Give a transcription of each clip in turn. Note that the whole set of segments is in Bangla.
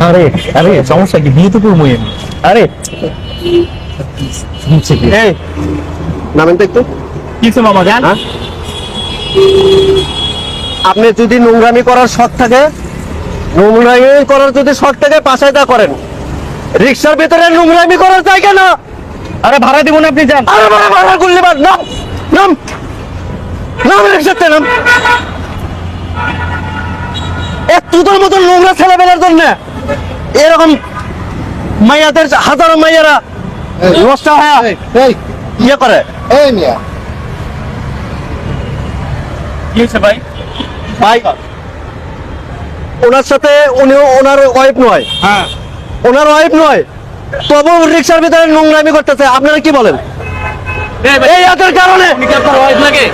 আরে আরে সমস্যা কি, বিয়ে তো করবো আরে এই নামেন তো একটু কিছু মামা জান। আপনি যদি নোংরামি করার শখ থাকে, নোংরামি করার যদি শখ থাকে পাশায় তা করেন। রিক্সার ভিতরে নোংরামি করার জায়গা না। আরে ভাড়া দিব না, আপনি যান। আরে ভাড়া করলে নাম নাম নাম রিক্সাতে নাম। তোদের মতো নোংরা ছেলেবেলার জন্য এরকম মাইয়াদের হাজারো মাইয়ারা নষ্ট হয় ইয়ে করে। কি হয়েছে ভাই? ভাই ওনার সাথে উনিও ওনার ওয়াইফ নয়, হ্যাঁ ওনার ওয়াইফ নয়, তবু রিক্সার ভিতরে নোংরামি করতেছে। আপনারা কি বলেন? এই এদের কারণে আপনার ওয়াইফ লাগে,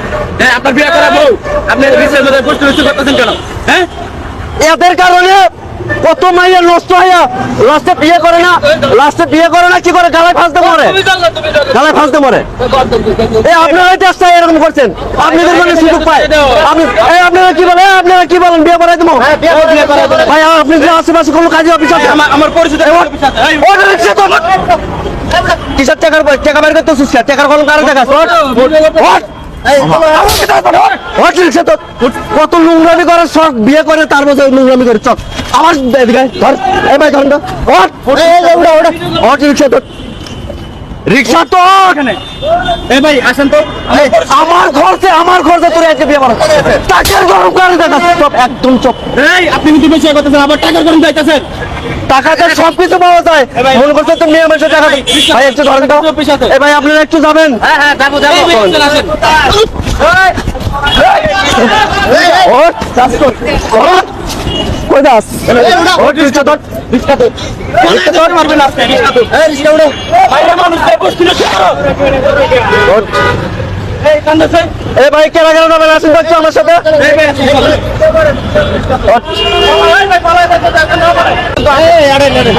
আপনার বিয়ে করা বউ, আপনি রিক্সার মধ্যে কষ্ট করতেছেন কেন? হ্যাঁ এদের কারণে কত মাইয়া নষ্ট হইয়া লাস্টে বিয়ে করে না, লাস্টে বিয়ে করে না কি করে গালায় ফাঁসতে মরে, গালায় ফাঁসতে মরে। এই আপনারাই চেষ্টা এরকম করছেন, আপনাদের মানে সুযোগ পায়। আপনি এই আপনারা কি বলেন, আপনারা কি বলেন বিয়ে করাই দেবো? ভাই আপনি যে আশেপাশে কোনো কাজে অফিস আছে? আমার পরিচিত কিসের টাকা বের করতেছিস? টাকার কলম কারো টাকা কত নোংরামি করার শখ, বিয়ে করে তার মধ্যে নোংরামি করে চক আমার রিক্সা তো এই ভাই আসেন তো, আমার খরচে তোর আজকে বিয়ে করা টাকার গরম করে দেখা চপ একদম চপ। এই আপনি কিন্তু বেশি করতেছেন, আবার টাকার গরম যাইতেছেন। টাকাতে সবকিছু পাওয়া যায়, মনে করছে তো মেয়ে মানুষের টাকা। ভাই একটু ধরেন তো, এই ভাই আপনারা একটু যাবেন। হ্যাঁ হ্যাঁ যাবো যাবো, আসেন। কই দাস রিক্সা ধর, রিক্সা ধর, রিক্সা ধর, মারবে না এই রিক্সা উড়ে বাইরে মানুষ বসছিল। এই কান্দাছে, এই ভাই কেনা কেনা যাবেন, আসেন তো একটু আমার সাথে। এই ভাই আসেন, এই ভাই পালাই যাচ্ছে, দেখেন না পালাই।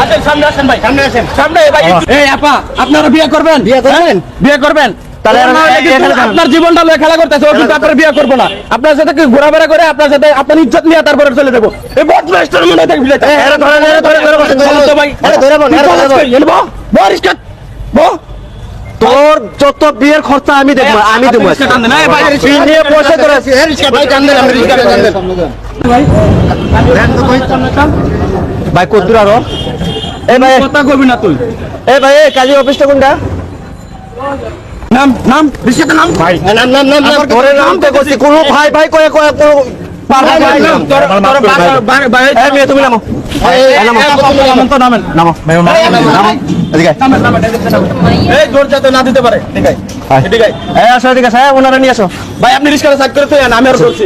আসেন সামনে, আসেন ভাই সামনে, আসেন সামনে। ভাই এই আপা, আপনারা বিয়ে করবেন? বিয়ে করবেন? বিয়ে করবেন? তাহলে আপনার জীবনটা লয়ে খেলা করতেছে, ও কিন্তু আপনার বিয়ে করবো না। আপনার সাথে ঘোরাফেরা করে আপনার সাথে আপনার ইজ্জত নিয়ে তারপরে চলে যাবো। এই বদমাইশটার মনে হয় দেখবি তোর যত বিয়ের খরচা আমি দেখবো, আমি দেবো। পয়সা করে ভাই কত আরো এই ভাই কথা কবি না তুই। এই ভাই কাজী অফিসটা কোনটা? নাম নাম রিক্সাতে নাম ভাই, নাম নাম নাম নাম ধরে নামতে করছি কোনো ভাই ভাই কয়ে কয়ে কোনো তুমি নামো, এই জোর যাতে না দিতে পারে। ঠিক আছে, ঠিক আছে, ওনারা নিয়ে আসো। ভাই আপনি রিক্সাটা সাইড করে তো আমি আর করছি।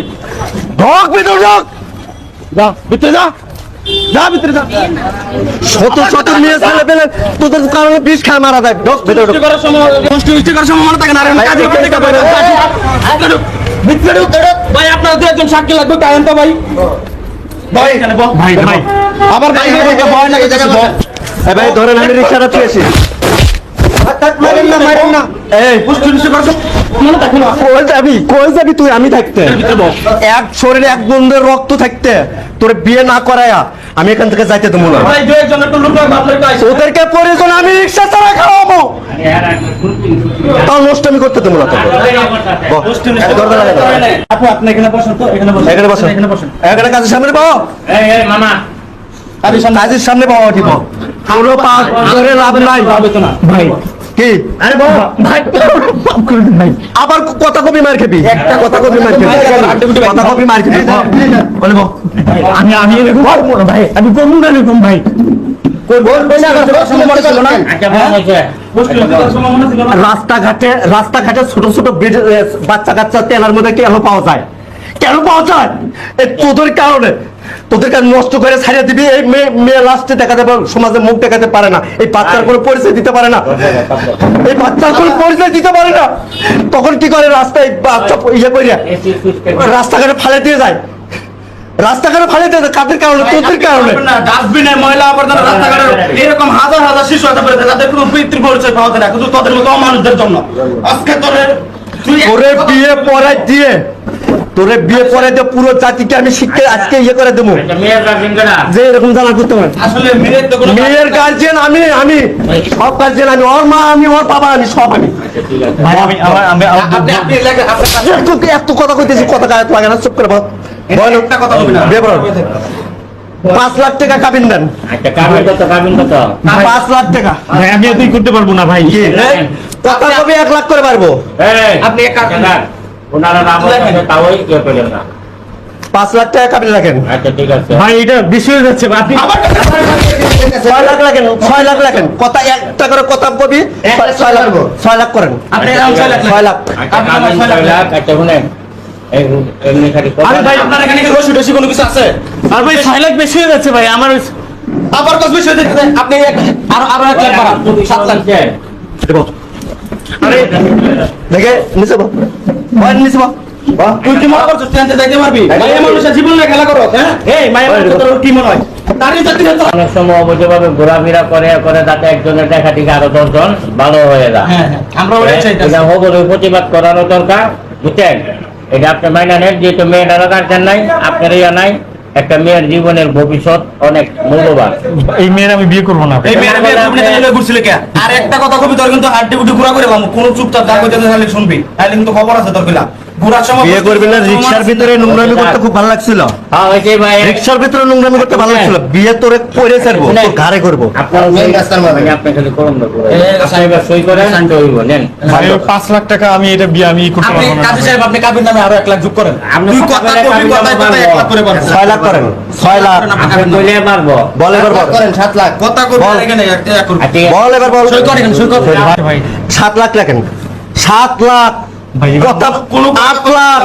ঢোক ভিতর ঢোক, যা ভিতরে যা, যা ভিতরে যা। শত শত মেয়ে ছেলে পেলে তোদের কারণে বিষ খায় মারা যায়। ঢোক ভিতরে ঢোক। করার সময় কষ্ট করার সময় মনে থাকে না। কাজে করতে পারে ভাই, আপনার দু একজন সাক্ষী লাগবে, কারণ তো ভাই ভাই ভাই ভাই আবার ভাই ভয় লাগে। ভাই ধরেন আমি রিক্সাটা পেয়েছি। মারেন না, মারেন না। এই পুষ্টি করছো মনে থাকে না। কই যাবি তুই? আমি থাকতে এক শরীরে এক বন্ধুর রক্ত থাকতে তোর বিয়ে না করায়া আমি এখান থেকে যাইতে দেবো না। ভাই দু একজন একটু লোক ভাবলে ওদেরকে প্রয়োজন আমি রিক্সা চালা খাওয়াবো, তাও নষ্ট আমি করতে দেবো না তোকে। আপু আপনি এখানে বসেন তো, এখানে বসেন, এখানে বসেন, এখানে বসেন। এখানে কাজের সামনে পাও, এই এই মামা কাজের সামনে পাওয়া ঠিক কোনো পাক করে লাভ নাই হবে তো না ভাই। কি আরে বাবা ভাই ভাই আবার কথা কবি মার খেবি, একটা কথা কবি মার খেবি, কথা কবি মার খেবি বলে আমি আমি এরকম করবো না ভাই, আমি করবো না এরকম ভাই। রাস্তাঘাটে ছোট ছোট বাচ্চা কাচ্চা তেলার মধ্যে কেন পাওয়া যায়, কেন পাওয়া যায়? তোদের কারণে, তোদের কাছে নষ্ট করে ছাড়িয়ে দিবি। এই মেয়ে লাস্টে দেখাতে পারে, সমাজে মুখ দেখাতে পারে না, এই বাচ্চার কোনো পরিচয় দিতে পারে না, এই বাচ্চার কোনো পরিচয় দিতে পারে না। তখন কি করে? রাস্তায় বাচ্চা ইয়ে করিয়া রাস্তাঘাটে ফালে দিয়ে যায়, রাস্তাঘাটে ফালে দিয়ে যায়। কাদের কারণে? তোদের কারণে। ডাস্টবিনে ময়লা আবর্জনা রাস্তাঘাটে এরকম হাজার হাজার শিশু হতে পারে, তাদের কোনো পিতৃ পরিচয় পাওয়া যায় না, কিন্তু তোদের মতো অমানুষদের জন্য আজকে তোরে বিয়ে পড়াই দিয়ে তোরে বিয়ে করে দিয়ে পুরো জাতিকে আমি শিক্ষা আজকে ইয়ে করে দেবো মেয়ের গার্জেন কেনা যে এরকম জানা করতে পারে আসলে মেয়ের তো কোনো মেয়ের গার্জিয়ান আমি সব গার্জিয়ান আমি ওর মা আমি ওর বাবা আমি সব আমি ঠিক আছে ভাই আমি আপনি আপনি লেখেন, আপনার এত কথা কইতেছি কথা গায়ে লাগে না চুপ করে বল বল একটা কথা বলবি না। বিয়ে করো। 5 লাখ টাকা কাবিন দেন একটা কাবিন কত 5 লাখ টাকা ভাই আমি এতই করতে পারবো না ভাই কি কথা কবি 1 লাখ করে পারবো আপনি এক কাজ করুন। ওনারা নাম আছে তাওই কেউ পেলেন না 5 লাখ টাকা কাবিন রাখেন আচ্ছা ঠিক আছে ভাই এটা বেশি হয়ে যাচ্ছে ভাই, আপনি 6 লাখ রাখেন 6 লাখ রাখেন কথা একটা করে কথা কবি 6 লাখ 6 লাখ করেন আপনি এরকম 6 লাখ 6 লাখ আচ্ছা কাবিন 6 লাখ আচ্ছা শুনেন এই এমনি খালি আরে ভাই, আপনার এখানে কি রসি টসি কোনো কিছু আছে? আর ভাই 6 লাখ বেশি হয়ে যাচ্ছে ভাই আমার আবার কত বেশি হয়ে যাচ্ছে? আপনি আরো 1 লাখ বাড়ান, 7 লাখ। দেবো আরে দেখে নিচে বল বল নিচে বল তুই কি মনে করছিস তুই আনতে যাইতে পারবি? মাইয়া মানুষের জীবন নিয়ে খেলা করো, হ্যাঁ? এই মাইয়া মানুষের তোর কি মনে হয়? তারই জাতি না তো। অনেক সময় অবৈধভাবে ঘোরাফেরা করে যাতে একজনের দেখা থেকে আরো 10 জন ভালো হয়ে যায় হ্যাঁ, হ্যাঁ, আমরা ওটাই চাইতাছি। এটা অবৈধ প্রতিবাদ করানো দরকার বুঝছেন এটা আপনি মাইনা নেন যেহেতু মেয়েটারও গার্জেন নাই আপনার ইয়া নাই একটা মেয়ের জীবনের ভবিষ্যৎ অনেক মূল্যবান এই মেয়ের আমি বিয়ে করবো না এই মেয়ের বিয়ে করবি না তাহলে ঘুরছিল কে? আর একটা কথা কবি তোর কিন্তু হাড্ডি গুড্ডি ঘুরা করে বামু কোন চুপচাপ যা কইতে তাহলে শুনবি তাহলে কিন্তু খবর আছে তোর কইলা ঘুরার সময় বিয়ে করবি না রিকশার ভিতরে নোংরামি করতে খুব ভালো লাগছিল হ্যাঁ ওইটাই ভাই রিকশার ভিতরে নোংরামি করতে ভালো লাগছিল বিয়ে তোরে করে ছাড়বো তোর ঘাড়ে করবো আপনার আপনি খালি করুন না আপনি এবার সই করেন তো হইব নেন ভাই 5 লাখ টাকা আমি এটা বিয়ে আমি করতে আপনি পারবো না কাজী ভাই। সাহেব আপনি কাবির নামে আরো 1 লাখ যোগ করেন আপনি তুই কথা কথা বলে কবি কাবির কথা নামে 1 লাখ করে পারবো 6 লাখ করেন 6 লাখ আপনি কইলে পারবো বল এবার বল করেন 7 লাখ কথা কবি বল। এখানে একটা করুন আর ঠিক আছে বল এবার বল সই করেন সই করেন ভাই 7 লাখ রাখেন 7 লাখ ভাই কথা 8 লাখ